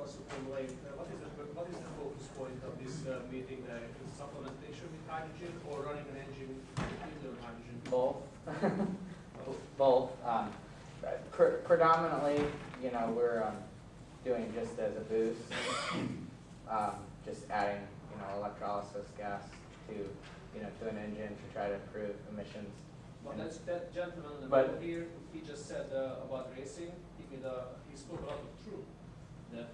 was to formulate what is the focus point of this meeting? Supplementation with hydrogen or running an engine with hydrogen? Both. Both. Predominantly, we're doing just as a boost, just adding, electrolysis gas to, to an engine to try to improve emissions. Well, that gentleman in the middle here, he just said about racing. He spoke a lot of truth. That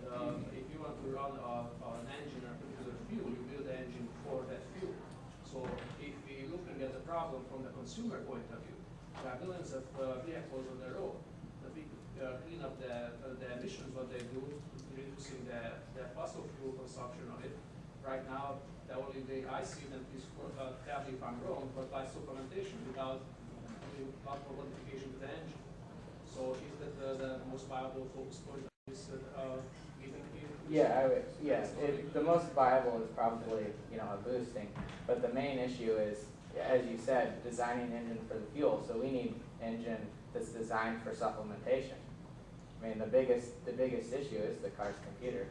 if you want to run an engine or a particular fuel, you build the engine for that fuel. So if we're looking at the problem from the consumer point of view, there are millions of vehicles on the road. That we clean up the emissions, what they do, reducing the fossil fuel consumption of it. Right now, the only way I see that is, tell me if I'm wrong, but by supplementation without doing lot of modification to the engine. So is that the most viable focus point of this meeting here? Yeah, the most viable is probably, a boosting. But the main issue is, as you said, designing an engine for the fuel. So we need engine that's designed for supplementation. I mean, the biggest issue is the car's computer.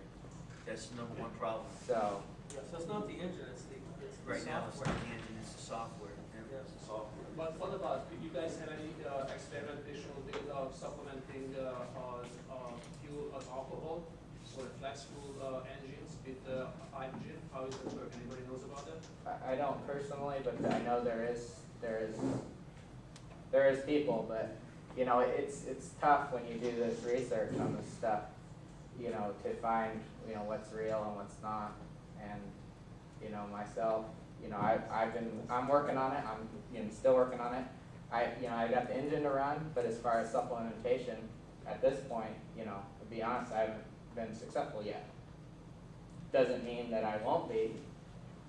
That's the number one problem. So. Yeah, so it's not the engine, it's the right software. now it's not the engine, it's the software. Yeah. It's the software. But what about, do you guys have any experimental data of supplementing fuel as alcohol, so the flex fuel engines with hydrogen? How is that work? Anybody knows about that? I don't personally, but I know there is people, but it's tough when you do this research on this stuff, to find what's real and what's not. And myself, I'm working on it. I'm still working on it. I got the engine to run, but as far as supplementation, at this point, to be honest, I haven't been successful yet. Doesn't mean that I won't be.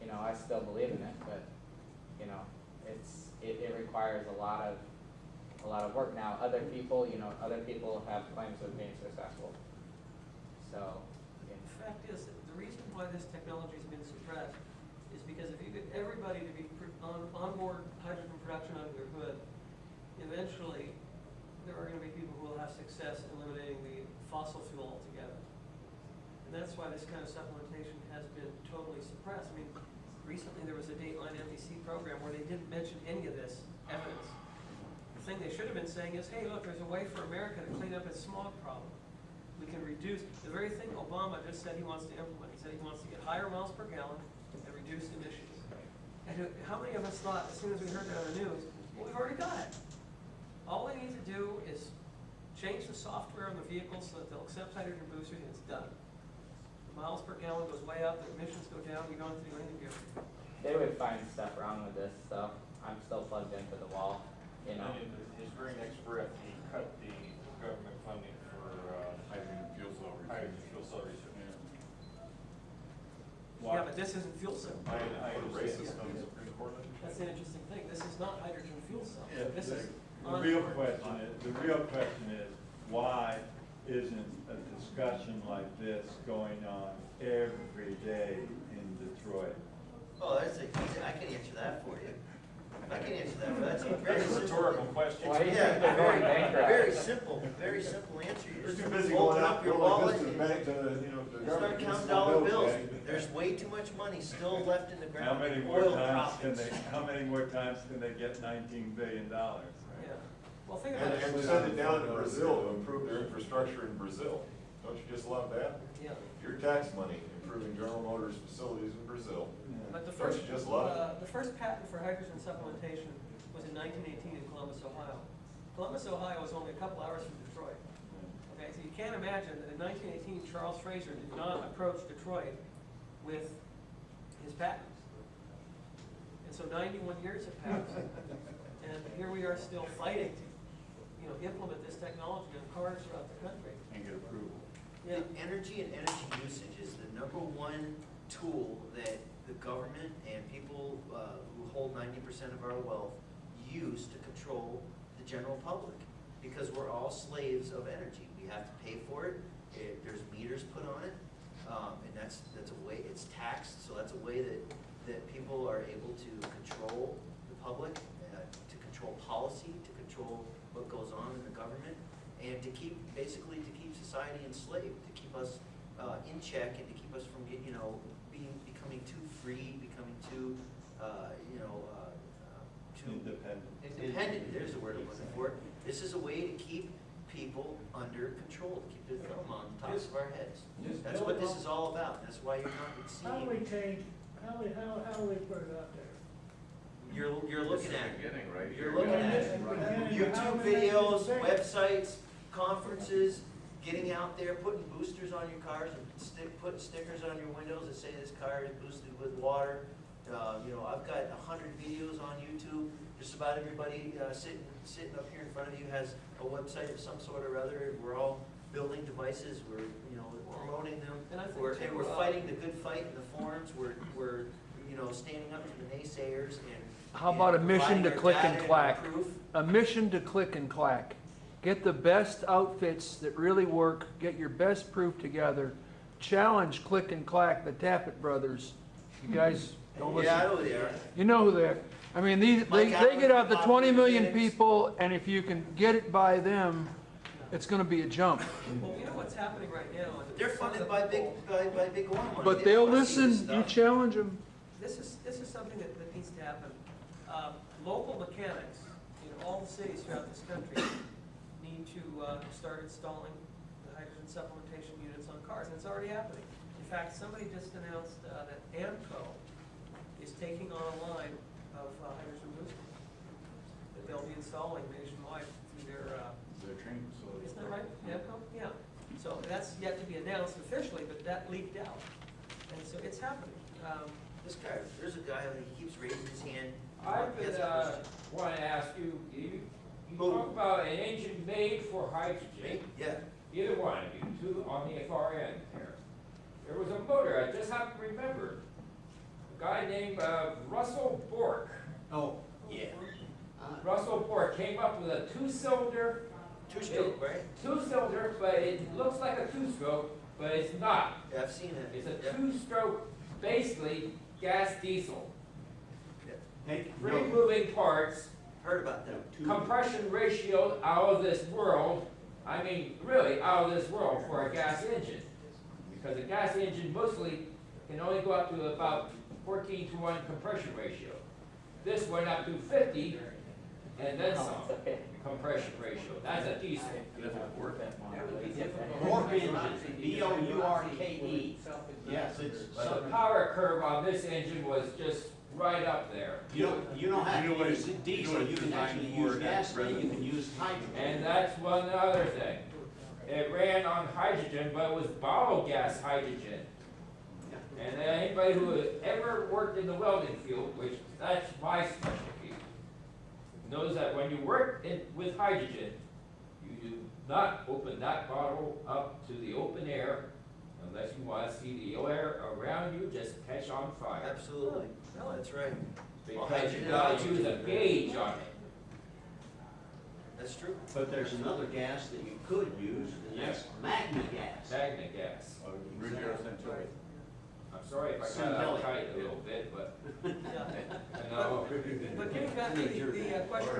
I still believe in it, but it requires a lot of work. Now, other people have claims of being successful. So. The fact is that the reason why this technology has been suppressed is because if you get everybody to be on-board hydrogen production under their hood, eventually there are going to be people who will have success in eliminating the fossil fuel altogether. And that's why this kind of supplementation has been totally suppressed. I mean, recently there was a Dateline NBC program where they didn't mention any of this evidence. The thing they should have been saying is, hey, look, there's a way for America to clean up its smog problem. We can reduce the very thing Obama just said he wants to implement. He said he wants to get higher miles per gallon and reduce emissions. And how many of us thought, as soon as we heard that on the news, well, we've already got it. All we need to do is change the software on the vehicles so that they'll accept hydrogen boosters, and it's done. The miles per gallon goes way up, the emissions go down, you don't have to do anything different. They would find stuff wrong with this stuff. I'm still plugged into the wall, And in his very next breath, he cut the government funding for hydrogen fuel cell research. Yeah, but this isn't fuel cell. I understand. That's an interesting thing. This is not hydrogen fuel cell. Yeah, This is the real question is why isn't a discussion like this going on every day in Detroit? Oh, I can answer that for you. I can answer that. That's a very rhetorical question. Why do you think they're going bankrupt? very simple answer. You They're just too busy open going up out your like wallet this to the and bank to the start government. counting dollar bills. There's way too much money still left in the How ground. many more Oil times profits. how many more times can they get $19 billion? Yeah. Well, think about And it. send it down to Brazil to improve their infrastructure in Brazil. Don't you just love that? Yeah. Your tax money improving General Motors facilities in Brazil. But the Don't first, you just love it? the first patent for hydrogen supplementation was in 1918 in Columbus, Ohio. Columbus, Ohio was only a couple hours from Detroit. Okay, so you can't imagine that in 1918 Charles Fraser did not approach Detroit with his patents. And so 91 years have passed, and here we are still fighting to, implement this technology on cars throughout the country. And get approval. Yeah. Energy and energy usage is the number one tool that the government and people who hold 90% of our wealth use to control the general public, because we're all slaves of energy. We have to pay for it. There's meters put on it, and that's a way. It's taxed, so that's a way that people are able to control the public, to control policy, to control what goes on in the government, and to keep society enslaved, to keep us in check and to keep us from getting, becoming too free, becoming too, too independent, there's the word I'm looking for. This is a way to keep people under control, to keep their thumb on the tops of our heads. That's what this is all about. That's why you're not How do we seeing, change, how do we put it out there? you're looking at it. Beginning, right? You're looking at it. YouTube videos, websites, conferences, getting out there, putting boosters on your cars and putting stickers on your windows that say this car is boosted with water. I've got 100 videos on YouTube. Just about everybody sitting up here in front of you has a website of some sort or other. We're all building devices. We're promoting them. And I think We're too, fighting the good fight in the forums. We're standing up to the naysayers and. How about a mission to providing our click and data clack? proof. A mission to click and clack. Get the best outfits that really work, get your best proof together, challenge Click and Clack, the Tappet brothers. You guys don't listen. Yeah, I know who they are. You know who they are. I mean, they get out the 20 million people, and if you can get it by them, it's gonna be a jump. Well, you know what's happening right now? and They're funded by big oil money. But They they'll don't wanna see this listen, you stuff. challenge them. This is something that needs to happen. Local mechanics in all the cities throughout this country need to start installing the hydrogen supplementation units on cars, and it's already happening. In fact, somebody just announced that AMCO is taking on a line of hydrogen boosters that they'll be installing nationwide through their training facility. isn't that right? AMCO? Yeah. So that's yet to be announced officially, but that leaked out. And so it's happening. This guy, there's a guy that keeps raising his hand. I He has could, a question. want to ask you, you Who? talk about an engine made for hydrogen. Yeah, Either one of you, two on the far end there. There was a motor, I just happen to remember, a guy named Russell Bork. oh, yeah. Russell Bork came up with a two-cylinder. Two-stroke, right? Two-cylinder, but it looks like a two-stroke, but it's not. Yeah, I've seen it. It's a Yeah. two-stroke, basically gas diesel. Yeah. Three moving parts. Heard about that. Compression ratio out of this world, I mean, really out of this world for a gas engine. Because a gas engine mostly can only go up to about 14:1 compression ratio. This went up to 50 and then some compression ratio. That's a diesel. Bork engine, B-O-U-R-K-E. Yes, it's, But the power curve on this engine was just right up there. you don't have to use diesel, you can actually use gasoline, you can use hydrogen. And that's one other thing. It ran on hydrogen, but it was biogas hydrogen. And anybody who has ever worked in the welding field, which that's my specialty, knows that when you work with hydrogen, you do not open that bottle up to the open air unless you want to see the air around you just catch on fire. Absolutely. No, that's right. Because you gotta use a gauge on it. That's true. But there's another gas that you could use, and that's magna gas. Magna gas. I'm sorry if I got Synthetic. uptight a little bit, but, Yeah. you know. But getting back to the question